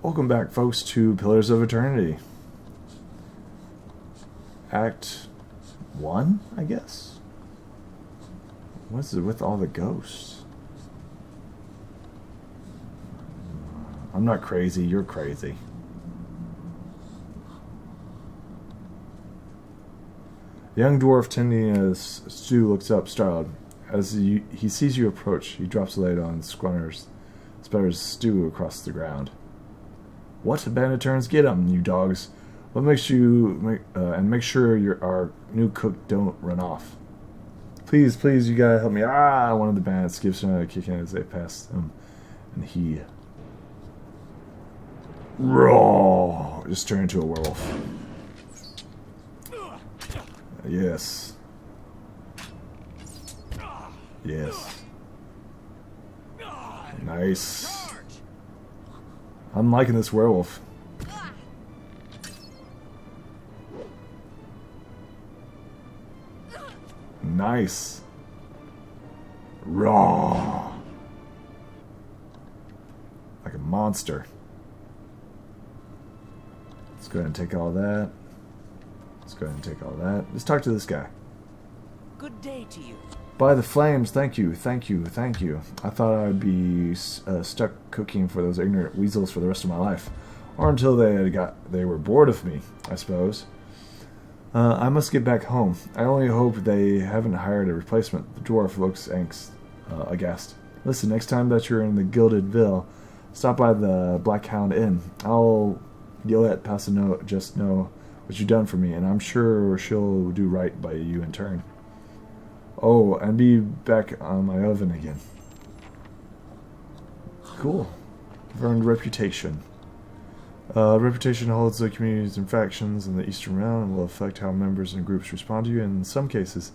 Welcome back, folks, to Pillars of Eternity. Act 1, I guess? What's it with all the ghosts? I'm not crazy, you're crazy. The young dwarf tending a stew looks up, startled. As he sees you approach, he drops the lid on splatters stew across the ground. What? Bandit turns, get 'em, you dogs! What makes you make sure our new cook don't run off? Please, please, you gotta help me! Ah! One of the bandits gives him a kick in as they pass him, and he raw just turned into a werewolf. Yes. Yes. Nice. I'm liking this werewolf. Nice. Raw. Like a monster. Let's go ahead and take all that. Let's go ahead and take all that. Let's talk to this guy. Good day to you. By the flames, thank you, thank you, thank you. I thought I'd be stuck cooking for those ignorant weasels for the rest of my life. Or until they were bored of me, I suppose. I must get back home. I only hope they haven't hired a replacement. The dwarf looks aghast. Listen, next time that you're in the Gilded Ville, stop by the Black Hound Inn. I'll let Passano just know what you've done for me, and I'm sure she'll do right by you in turn. Oh, and be back on my oven again. Cool. Earned reputation. Reputation holds the communities and factions in the Eastern Realm and will affect how members and groups respond to you. In some cases,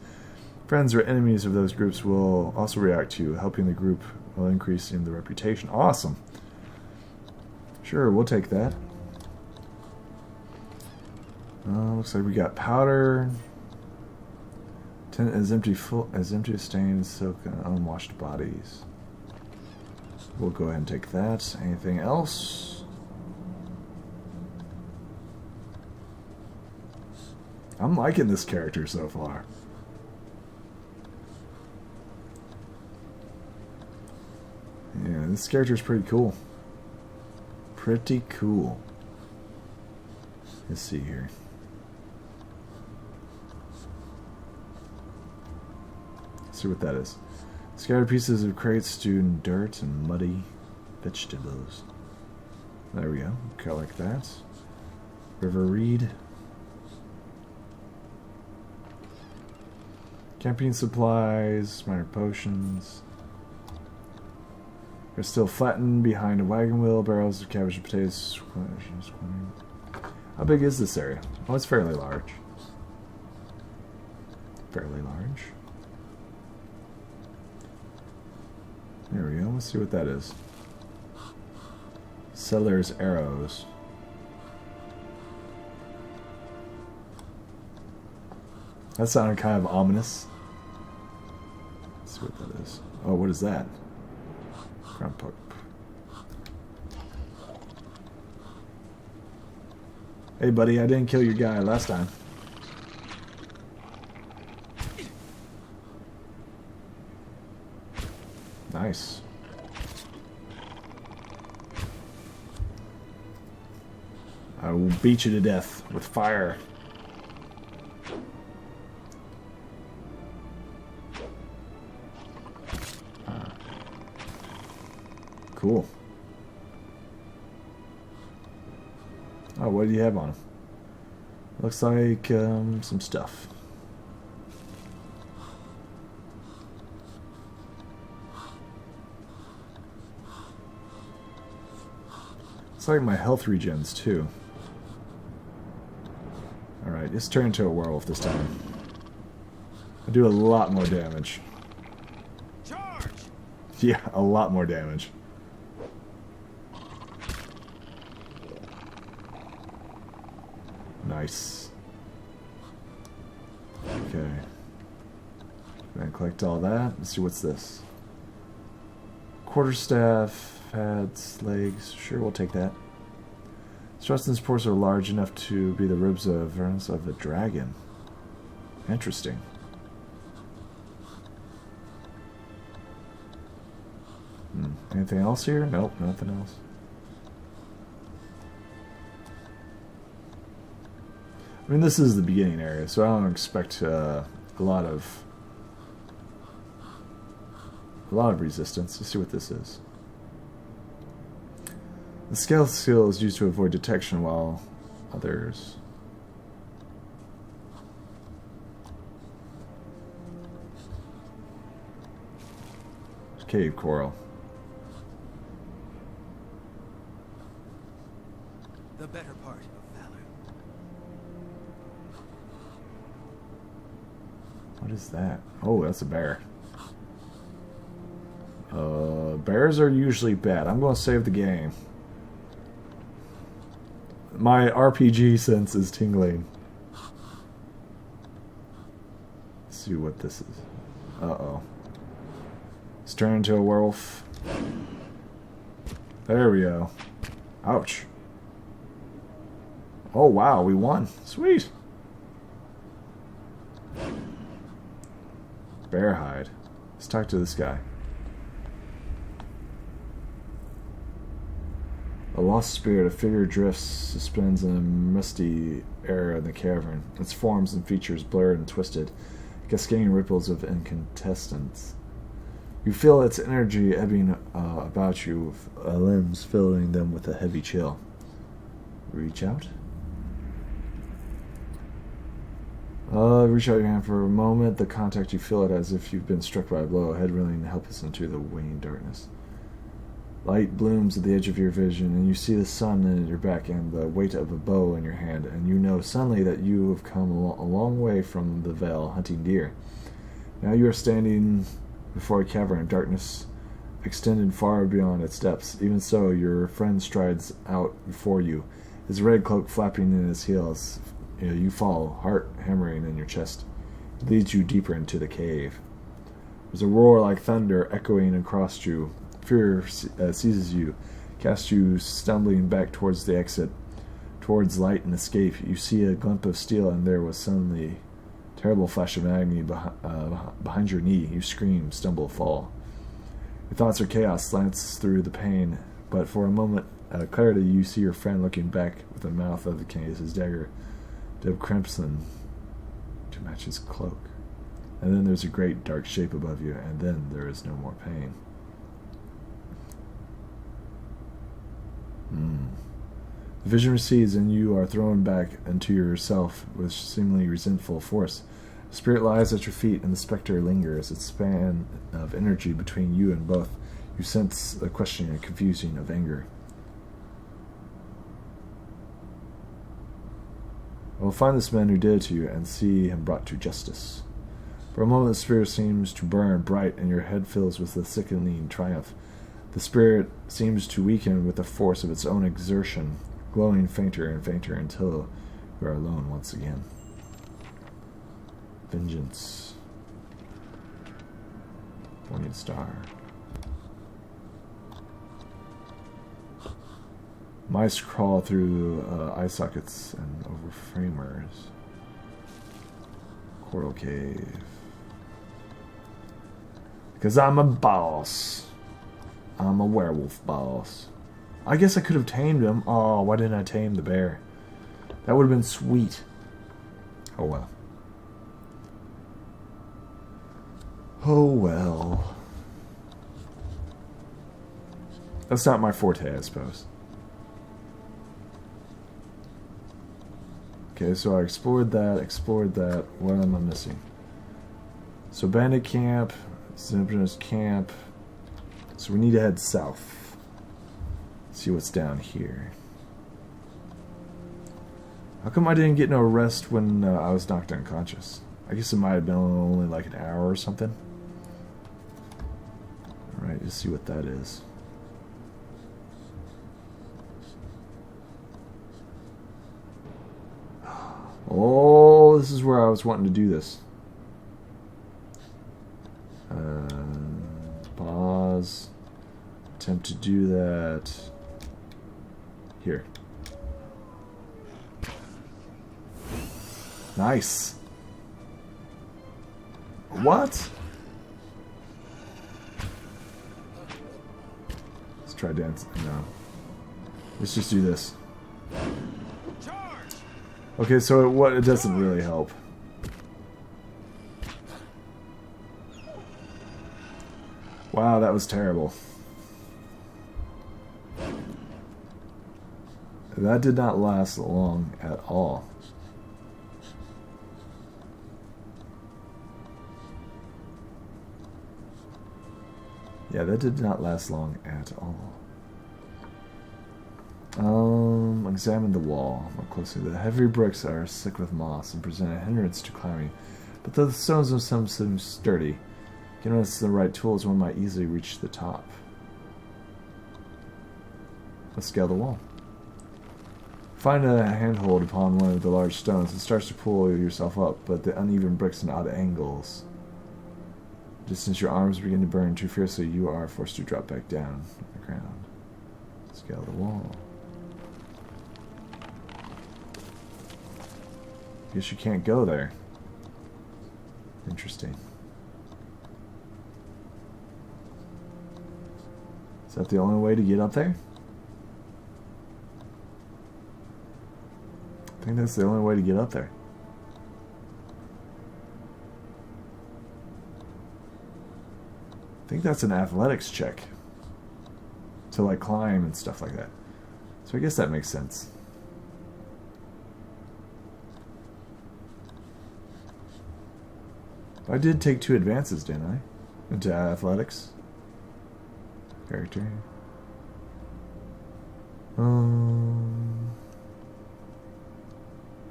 friends or enemies of those groups will also react to you, helping the group while increasing the reputation. Awesome. Sure, we'll take that. Looks like we got powder. Tent is empty, as stained silk and unwashed bodies. We'll go ahead and take that. Anything else? I'm liking this character so far. Yeah, this character's pretty cool. Pretty cool. Let's see here. See what that is. Scattered pieces of crates stewed in dirt and muddy vegetables. There we go. Okay, like that. River reed. Camping supplies, minor potions. They're still flattened behind a wagon wheel, barrels of cabbage and potatoes. How big is this area? Oh, it's fairly large. Fairly large. There we go. Let's see what that is. Seller's arrows. That sounded kind of ominous. Let's see what that is. Oh, what is that? Ground pup. Hey, buddy, I didn't kill your guy last time. Nice. I will beat you to death with fire. Cool. Oh, what do you have on him? Looks like some stuff. It's like my health regens too. Alright, let's turn into a werewolf this time. I do a lot more damage. Charge! Yeah, a lot more damage. Nice. Okay. Gonna collect all that. Let's see what's this. Quarterstaff, pads, legs. Sure, we'll take that. Strausson's pores are large enough to be the ribs of a dragon. Interesting. Anything else here? Nope, nothing else. I mean, this is the beginning area, so I don't expect a lot of resistance. Let's see what this is. The stealth skill is used to avoid detection, while others. Cave coral. The better part of valor. What is that? Oh, that's a bear. Bears are usually bad. I'm going to save the game. My RPG sense is tingling. Let's see what this is. Uh-oh. Let's turn into a werewolf. There we go. Ouch. Oh, wow, we won. Sweet. Bear hide. Let's talk to this guy. A lost spirit, a figure drifts, suspends in a musty air in the cavern. Its forms and features blurred and twisted, cascading ripples of incandescence. You feel its energy ebbing about you, limbs filling them with a heavy chill. Reach out. Reach out your hand for a moment. The contact, you feel it as if you've been struck by a blow, head reeling helpless into the waning darkness. Light blooms at the edge of your vision, and you see the sun at your back and the weight of a bow in your hand, and you know suddenly that you have come a long way from the vale hunting deer. Now you are standing before a cavern of darkness extended far beyond its depths. Even so, your friend strides out before you, his red cloak flapping in his heels. You fall, heart hammering in your chest. It leads you deeper into the cave. There's a roar like thunder echoing across you. Fear seizes you, casts you stumbling back towards the exit, towards light and escape. You see a glint of steel, and there was suddenly a terrible flash of agony behind your knee. You scream, stumble, fall. Your thoughts are chaos, slants through the pain, but for a moment, clarity, you see your friend looking back with the mouth of the case, his dagger dip crimson to match his cloak. And then there's a great dark shape above you, and then there is no more pain. The vision recedes, and you are thrown back into yourself with seemingly resentful force. The spirit lies at your feet, and the specter lingers, its span of energy between you and both. You sense the questioning and confusing of anger. I will find this man who did it to you, and see him brought to justice. For a moment the spirit seems to burn bright, and your head fills with a sickening triumph. The spirit seems to weaken with the force of its own exertion, glowing fainter and fainter until you are alone once again. Vengeance. Pointed star. Mice crawl through eye sockets and over framers. Coral cave. Because I'm a boss. I'm a werewolf boss. I guess I could have tamed him. Oh, why didn't I tame the bear? That would have been sweet. Oh well. Oh well. That's not my forte, I suppose. Okay, so I explored that. What am I missing? So bandit camp, Zipner's camp. So we need to head south. See what's down here. How come I didn't get no rest when I was knocked unconscious? I guess it might have been only like an hour or something. Alright, just see what that is. Oh, this is where I was wanting to do this. Pause. Attempt to do that. Here. Nice. What? Let's try dancing. No. Let's just do this. Okay, so it doesn't really help. Wow, that was terrible. That did not last long at all. Yeah, that did not last long at all. Examine the wall more closely. The heavy bricks are thick with moss and present a hindrance to climbing, but the stones themselves seem sturdy. Given us the right tools, one might easily reach the top. Let's scale the wall. Find a handhold upon one of the large stones. It starts to pull yourself up, but the uneven bricks and odd angles. Just since your arms begin to burn too fiercely, you are forced to drop back down on the ground. Scale the wall. Guess you can't go there. Interesting. Is that the only way to get up there? I think that's the only way to get up there. I think that's an athletics check. To like climb and stuff like that. So I guess that makes sense. I did take 2 advances, didn't I? Into athletics. Character.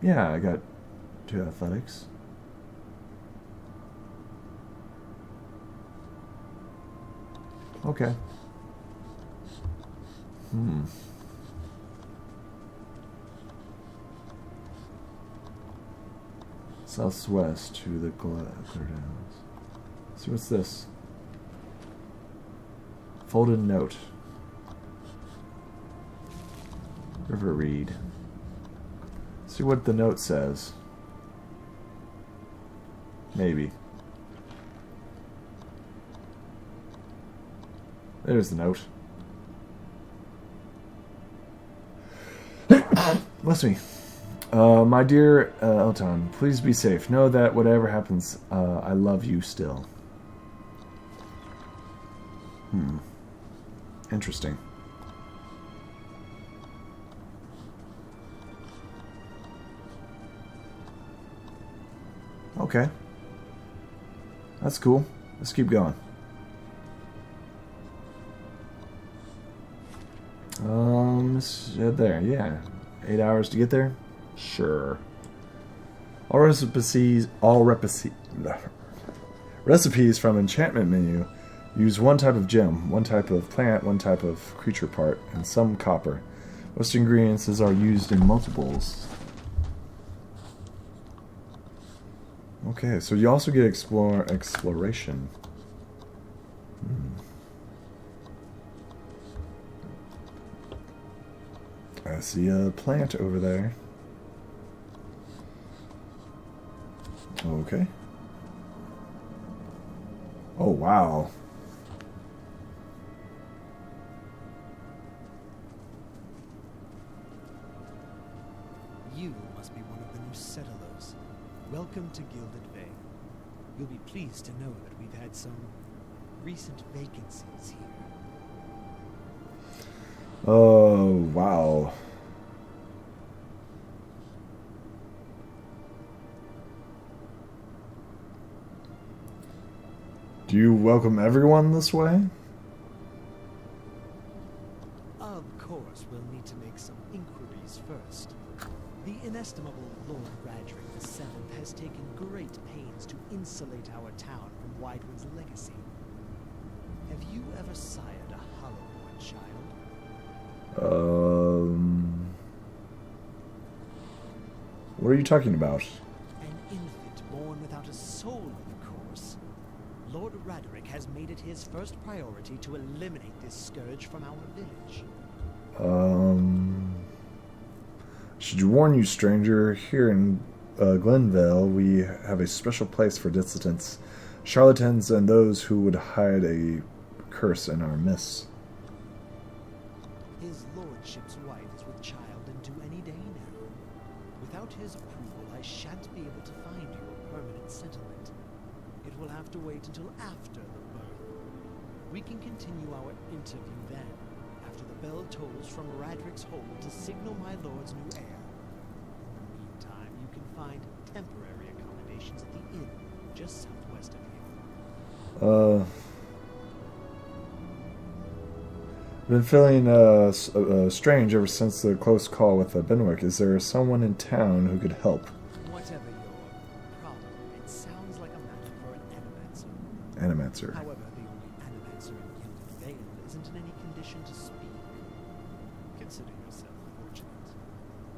Yeah, I got 2 athletics. Okay. Southwest to the Clear Downs. See what's this? Folded note. River read. See what the note says. Maybe. There's the note. Bless me. My dear Elton, please be safe. Know that whatever happens, I love you still. Interesting. Okay. That's cool. Let's keep going. Let's head there. Yeah. 8 hours to get there? Sure. All recipes from enchantment menu use one type of gem, one type of plant, one type of creature part, and some copper. Most ingredients are used in multiples. Okay, so you also get exploration. I see a plant over there. Okay. Oh, wow. You must be one of the new settlers. Welcome to Gilded Vale. You'll be pleased to know that we've had some recent vacancies here. Oh, wow. Do you welcome everyone this way? Of course, we'll need to make some inquiries first. The inestimable Lord Radric VII has taken great pains to insulate our town from Widewind's legacy. Have you ever sired a Hollowborn child? What are you talking about? An infant born without a soul, of course. Lord Radric has made it his first priority to eliminate this scourge from our village. Should you warn you, stranger, here in Glenvale, we have a special place for dissidents, charlatans, and those who would hide a curse in our midst. His lordship's wife is with child and due any day now. Without his approval, I shan't be able to find you a permanent settlement. It will have to wait until after the birth. We can continue our interview then, after the bell tolls from Radrick's hold to signal my lord's new heir. In the meantime, you can find temporary accommodations at the inn just southwest of here. Been feeling strange ever since the close call with Benwick. Is there someone in town who could help? Whatever your problem, it sounds like a matter for an animancer. Animancer. However, the only animancer in Gilded Vale isn't in any condition to speak. Consider yourself fortunate.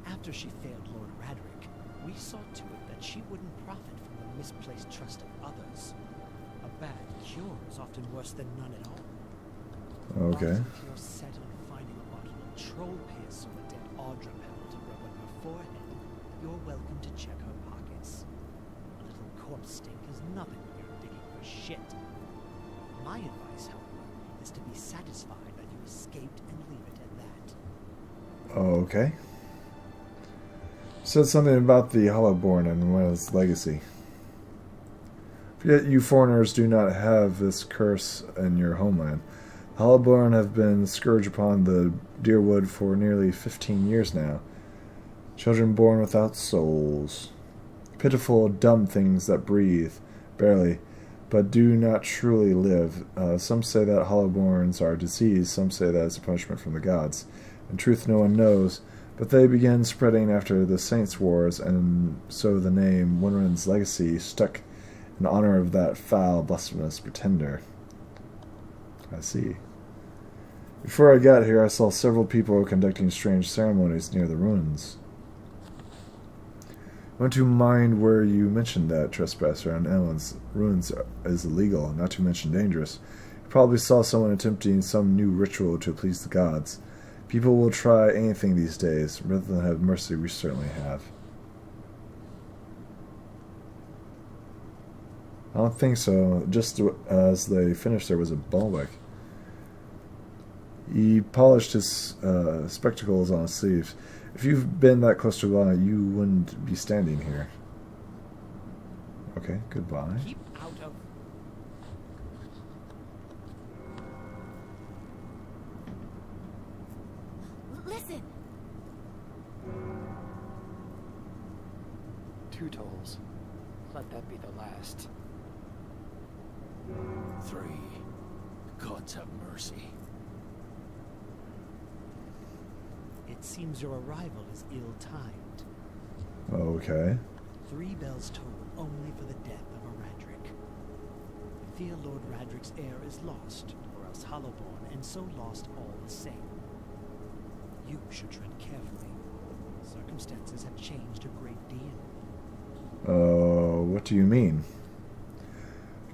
After she failed Lord Radrick, we saw to it that she wouldn't profit from the misplaced trust of others. A bad cure is often worse than none at all. Okay. But if you're set on finding a bottle of troll piss or a dead Audrapel to rub on her forehead, you're welcome to check her pockets. A little corpse stink is nothing when you're digging for shit. My advice, however, is to be satisfied that you escaped and leave it at that. Okay. Said something about the Hollowborn and Wales' legacy. Yet you foreigners do not have this curse in your homeland. Hollowborn have been scourged upon the Deerwood for nearly 15 years now. Children born without souls. Pitiful, dumb things that breathe, barely, but do not truly live. Some say that Hollowborns are diseased, some say that it's a punishment from the gods. In truth, no one knows, but they began spreading after the Saints' Wars, and so the name Winran's Legacy stuck in honor of that foul, blasphemous pretender. I see. Before I got here, I saw several people conducting strange ceremonies near the ruins. I want to mind where you mentioned that trespasser on Ellen's ruins is illegal, not to mention dangerous. You probably saw someone attempting some new ritual to please the gods. People will try anything these days. Rather than have mercy, we certainly have. I don't think so. Just as they finished, there was a Balwick. He polished his spectacles on his sleeves. If you've been that close to Lana, you wouldn't be standing here. Okay, goodbye. Keep out of... Listen! 2 tolls. Let that be the last. 3. Gods have mercy. It seems your arrival is ill-timed. Okay. 3 bells toll only for the death of a Radrick. I fear Lord Radrick's heir is lost, or else Hollowborn, and so lost all the same. You should tread carefully. Circumstances have changed a great deal. What do you mean?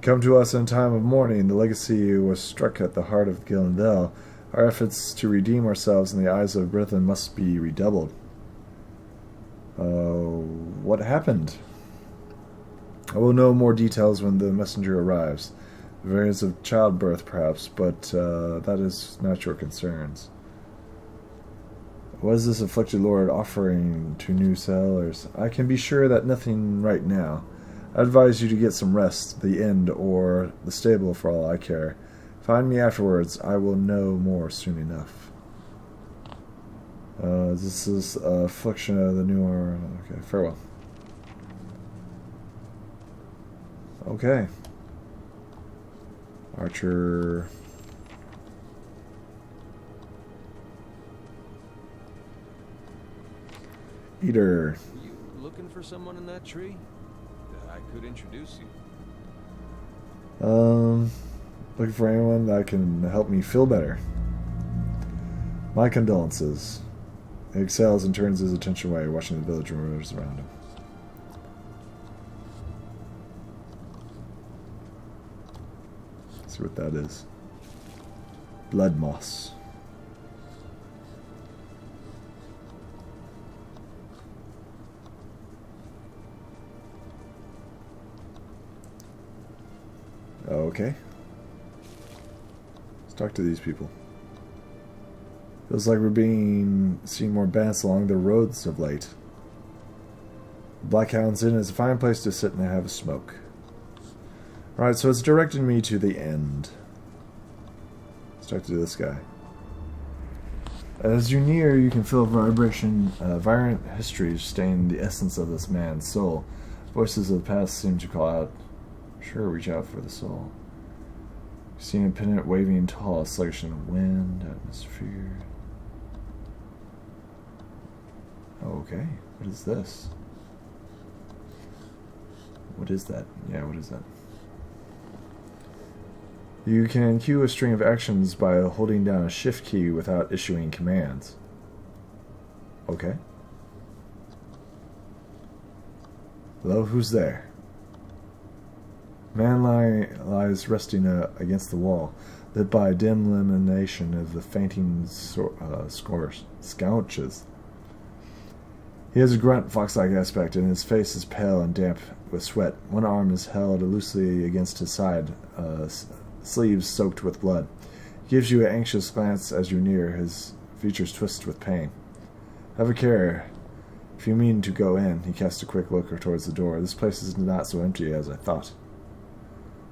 Come to us in a time of mourning. The legacy was struck at the heart of Gilendel. Our efforts to redeem ourselves in the eyes of Brithen must be redoubled. What happened? I will know more details when the messenger arrives. Variants of childbirth, perhaps, but that is not your concerns. What is this afflicted lord offering to new settlers? I can be sure that nothing right now. I advise you to get some rest, the inn, or the stable for all I care. Find me afterwards. I will know more soon enough. This is a affliction of the new... Okay, farewell. Okay. Archer... Eater. Were you looking for someone in that tree? I could introduce you. Looking for anyone that can help me feel better. My condolences. He exhales and turns his attention away, watching the village rumors around him. Let's see what that is. Blood moss. Okay. Let's talk to these people. Feels like we're seeing more bandits along the roads of late. Black Hound's Inn is a fine place to sit and have a smoke. Alright, so it's directed me to the end. Let's talk to this guy. As you near, you can feel a vibration, violent history stain the essence of this man's soul. Voices of the past seem to call out, sure, reach out for the soul. You see a pendant waving tall, a selection of wind, atmosphere. Okay, what is this? What is that? Yeah, what is that? You can cue a string of actions by holding down a shift key without issuing commands. Okay. Hello, who's there? Man lies resting against the wall, lit by a dim illumination of the fainting sconces. He has a grunt, fox-like aspect, and his face is pale and damp with sweat. One arm is held loosely against his side, sleeves soaked with blood. He gives you an anxious glance as you near, his features twist with pain. Have a care. If you mean to go in, he casts a quick look towards the door. This place is not so empty as I thought.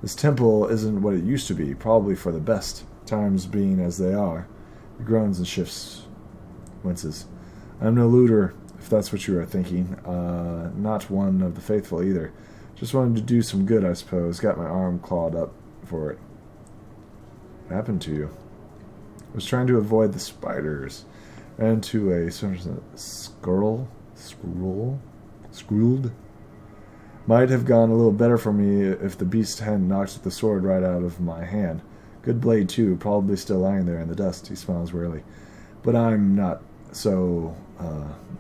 This temple isn't what it used to be, probably for the best, times being as they are. He groans and shifts, winces. I'm no looter, if that's what you are thinking. Not one of the faithful either. Just wanted to do some good, I suppose. Got my arm clawed up for it. What happened to you? I was trying to avoid the spiders. Ran into a scrolled? Might have gone a little better for me if the beast hadn't knocked the sword right out of my hand. Good blade, too, probably still lying there in the dust. He smiles wearily. But I'm not, so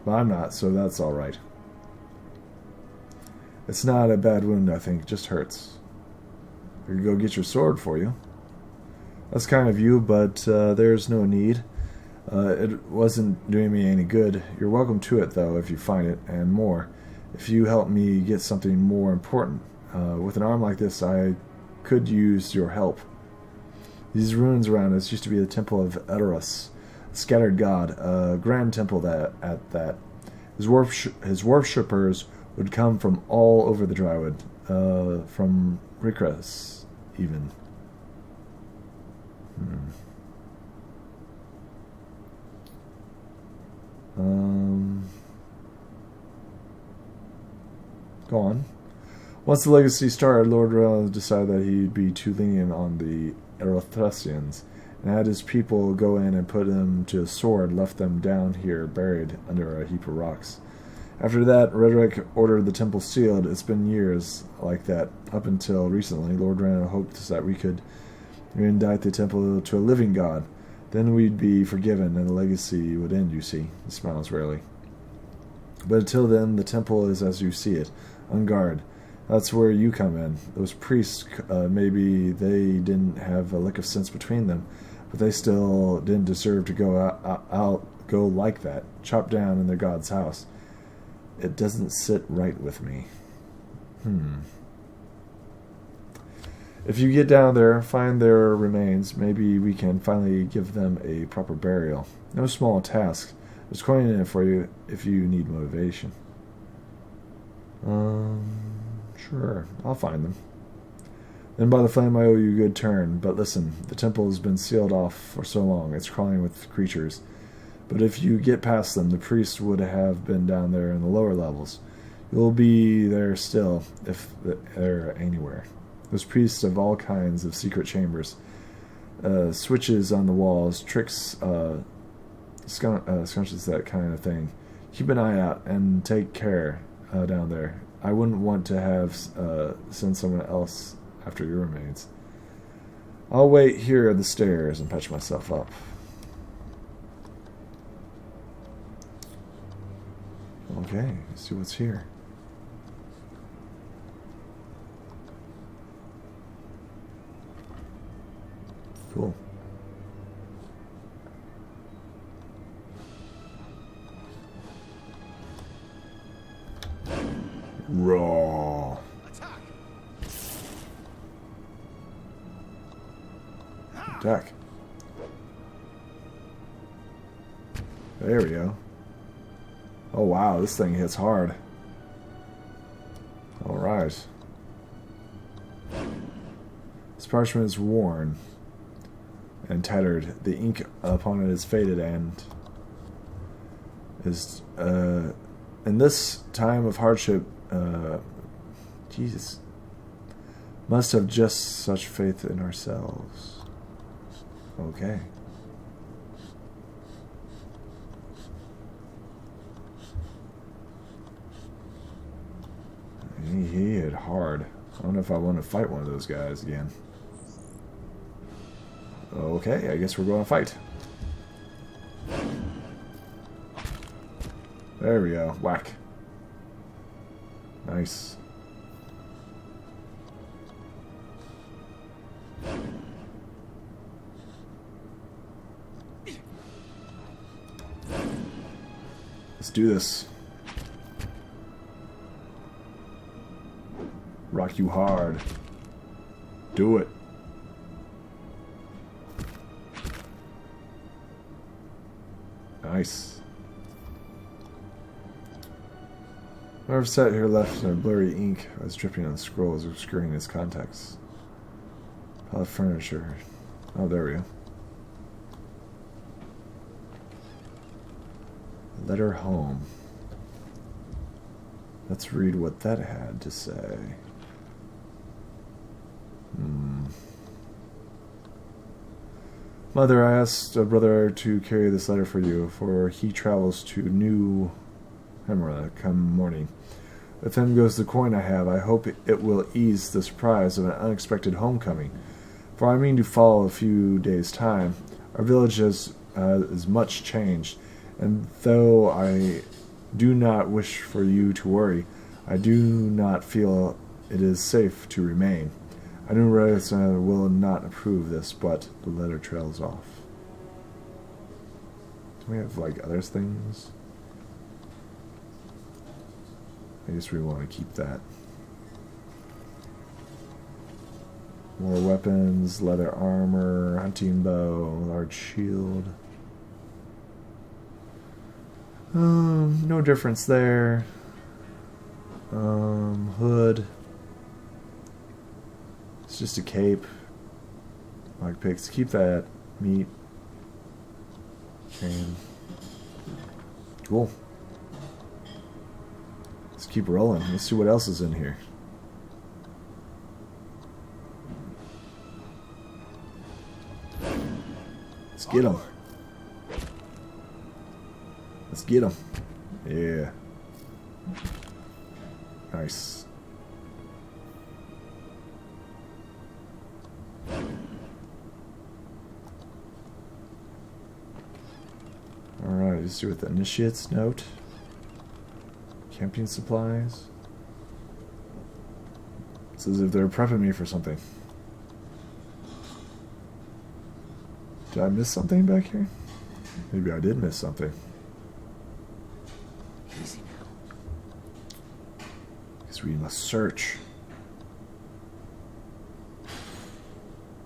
that's all right. It's not a bad wound, I think. Just hurts. I could go get your sword for you. That's kind of you, but there's no need. It wasn't doing me any good. You're welcome to it, though, if you find it, and more. If you help me get something more important. With an arm like this, I could use your help. These ruins around us used to be the temple of Eros, a scattered god, a grand temple that. His worshippers would come from all over the Drywood, from Rikras, even. Go on. Once the legacy started, Lord Rel decided that he'd be too lenient on the Erythrasians, and had his people go in and put them to a sword, left them down here buried under a heap of rocks. After that, Redrick ordered the temple sealed. It's been years like that. Up until recently, Lord Randall hoped that we could indict the temple to a living god. Then we'd be forgiven, and the legacy would end, you see. He smiles rarely. But until then, the temple is as you see it, on guard. That's where you come in. Those priests, maybe they didn't have a lick of sense between them, but they still didn't deserve to go like that, chopped down in their god's house. It doesn't sit right with me. If you get down there, find their remains, maybe we can finally give them a proper burial. No small task. There's coin in it for you if you need motivation. Sure, I'll find them. Then by the flame I owe you a good turn. But listen, the temple has been sealed off for so long, it's crawling with creatures. But if you get past them, the priests would have been down there in the lower levels. You'll be there still, if they're anywhere. Those priests have all kinds of secret chambers, switches on the walls, tricks, scunches, that kind of thing. Keep an eye out and take care down there. I wouldn't want to have send someone else after your remains. I'll wait here at the stairs and patch myself up. Okay, let's see what's here. Cool. Raw. Attack. There we go. Oh wow, this thing hits hard. Alright. This parchment is worn and tattered. The ink upon it is faded and is in this time of hardship, Jesus, must have just such faith in ourselves. Okay. He hit hard. I don't know if I want to fight one of those guys again. Okay, I guess we're going to fight. There we go. Whack. Nice. Let's do this. Rock you hard. Do it. Nice. Whoever sat here left in a blurry ink was dripping on the scrolls, obscuring its context. Pile of furniture. Oh, there we go. Letter home. Let's read what that had to say. Mother, I asked a brother to carry this letter for you, for he travels to New Hemera come morning. With him goes the coin I have. I hope it will ease the surprise of an unexpected homecoming, for I mean to follow a few days' time. Our village is much changed, and though I do not wish for you to worry, I do not feel it is safe to remain. I knew Reza will not approve this, but the letter trails off. Do we have, like, other things? I guess we want to keep that. More weapons, leather armor, hunting bow, large shield. No difference there. Hood. It's just a cape. Lockpicks. Keep that. Meat. Chain. Cool. Let's keep rolling. Let's see what else is in here. Let's get them. Let's get them. Yeah. Nice. Alright, let's see what the initiates note. Camping supplies. It's as if they're prepping me for something. Did I miss something back here? Maybe I did miss something. Easy now. Because we must search.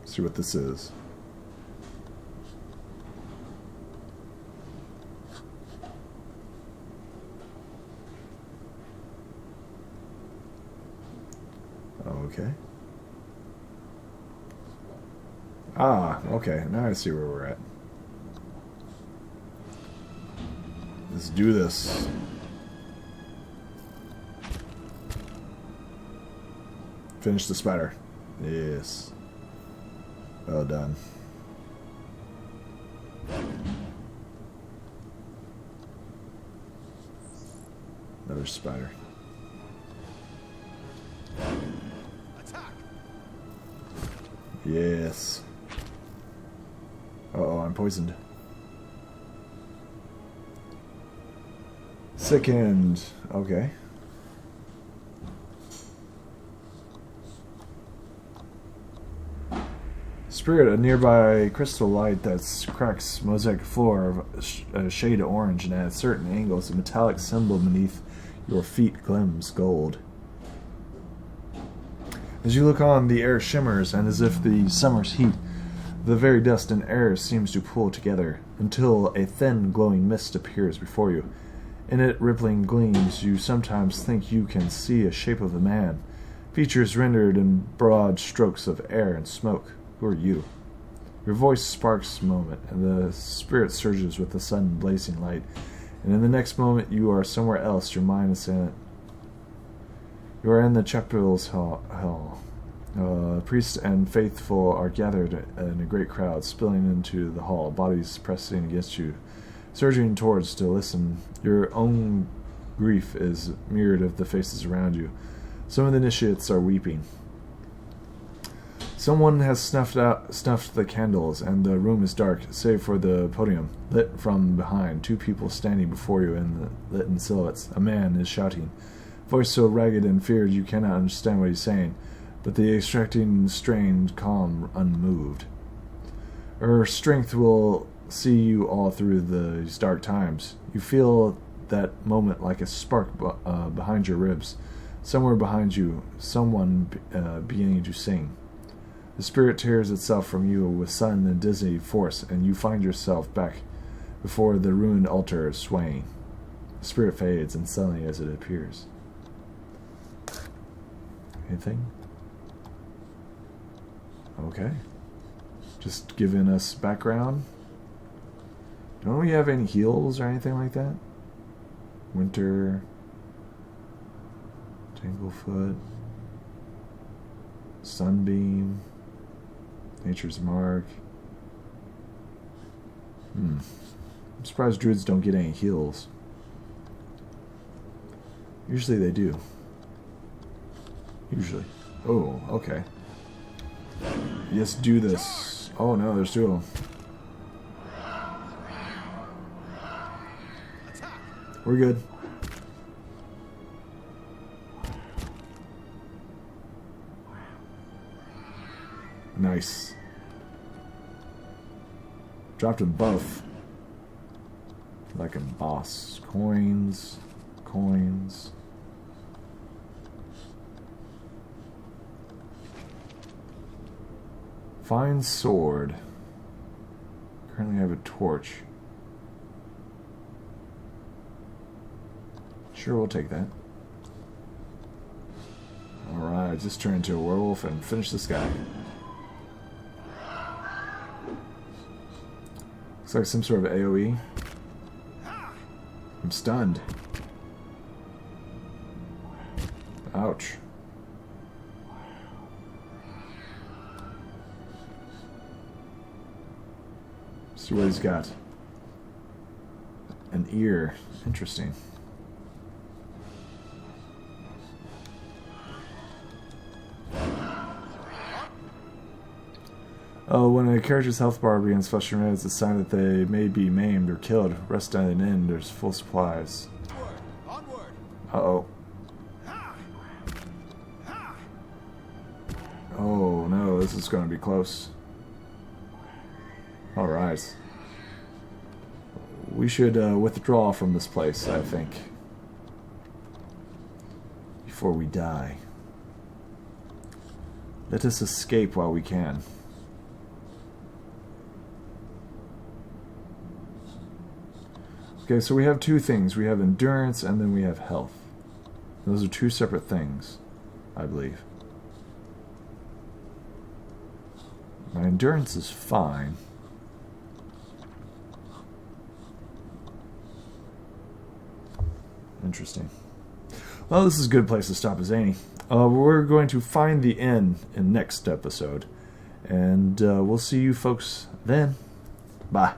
See what this is. Okay. Ah, okay. Now I see where we're at. Let's do this. Finish the spider. Yes. Well done. Another spider. Yes. Uh-oh, I'm poisoned. Sickened. Okay. Spirit, a nearby crystal light that cracks mosaic floor of a shade of orange, and at certain angles, a metallic symbol beneath your feet glims gold. As you look on, the air shimmers, and as if the summer's heat The very dust and air seems to pull together until a thin, glowing mist appears before you. In it rippling gleams, you sometimes think you can see a shape of a man, features rendered in broad strokes of air and smoke. Who are you? Your voice sparks a moment, and the spirit surges with the sudden blazing light, and in the next moment you are somewhere else, your mind is in it. You are in the chapel's hall. Priests and faithful are gathered in a great crowd, spilling into the hall, bodies pressing against you, surging towards to listen. Your own grief is mirrored of the faces around you. Some of the initiates are weeping. Someone has snuffed the candles, and the room is dark, save for the podium, lit from behind. 2 people standing before you in the lit silhouettes. A man is shouting, voice so ragged and feared you cannot understand what he's saying, but the extracting strain calm, unmoved. Her strength will see you all through these dark times. You feel that moment like a spark behind your ribs. Somewhere behind you, someone beginning to sing. The spirit tears itself from you with sudden and dizzy force, and you find yourself back before the ruined altar swaying. The spirit fades, and suddenly as it appears. Anything? Okay. Just giving us background. Don't we have any heals or anything like that? Winter. Tanglefoot. Sunbeam. Nature's Mark. I'm surprised druids don't get any heals. Usually they do. Usually. Oh, okay. Let's do this. Oh no, there's 2 of them. We're good. Nice. Dropped them both. Like a boss. Coins. Coins. Fine sword. Currently have a torch. Sure, we'll take that. Alright, just turn into a werewolf and finish this guy. Looks like some sort of AoE. I'm stunned. Ouch. See what he's got. An ear. Interesting. Oh, when a character's health bar begins flushing red, it's a sign that they may be maimed or killed. Rest at an inn, there's full supplies. Onward. Uh-oh. Oh no, this is going to be close. Alright. We should withdraw from this place, I think. Before we die. Let us escape while we can. Okay, so we have 2 things. We have endurance and then we have health. Those are 2 separate things, I believe. My endurance is fine. Interesting. Well, this is a good place to stop as any. We're going to find the inn in next episode. And we'll see you folks then. Bye.